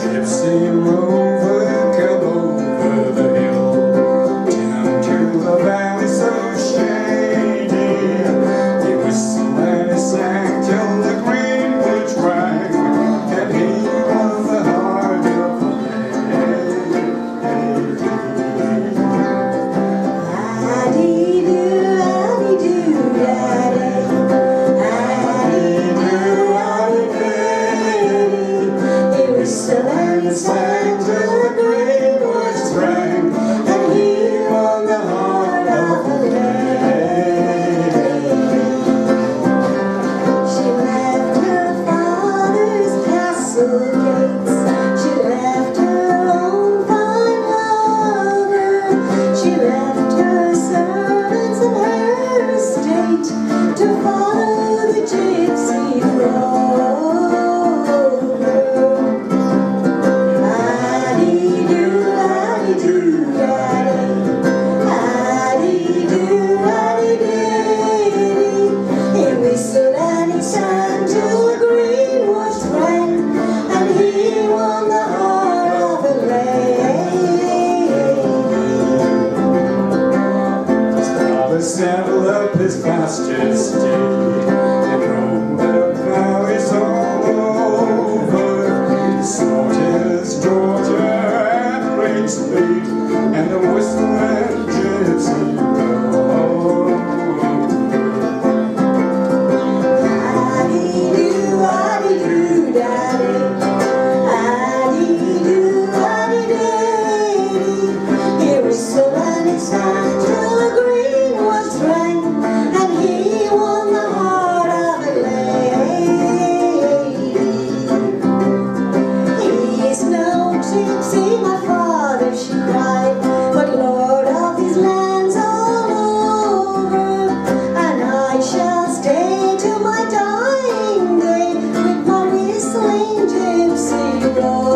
Gypsy rover, come over the hill, down to the valley so shady. He whistled and he sang till the greenwoods rang, and he won the heart of the lady. Ah-dee-doo, ah-dee-doo, daddy. Ah-dee-doo, ah-dee-doo. He whistled and he sang till the greenwoods rang, and he won the heart of the lady. She left her father's castle gates. She left her own fine lover. She left her servants and her estate to follow the gypsy rover. Ah-dee-doo, ah-dee-doo, daddy. Ah-dee-doo, ah-dee-doo. He whistled and he sang till the greenwoods rang, and he won the heart of a lady. His father saddled up his fastest steed and roamed the valleys all over. He snorted his Georgia at great speed, and the whistling gypsy rover. Ah-dee-doo, ah-dee-doo, daddy. Ah-dee-doo, ah-dee-doo. He whistled and he sang till the greenwoods rang, and he won the heart of a lady. He's no gypsy, my father, she cried, but lord of these lands all over, and I shall stay till my dying day with my whistling gypsy rover.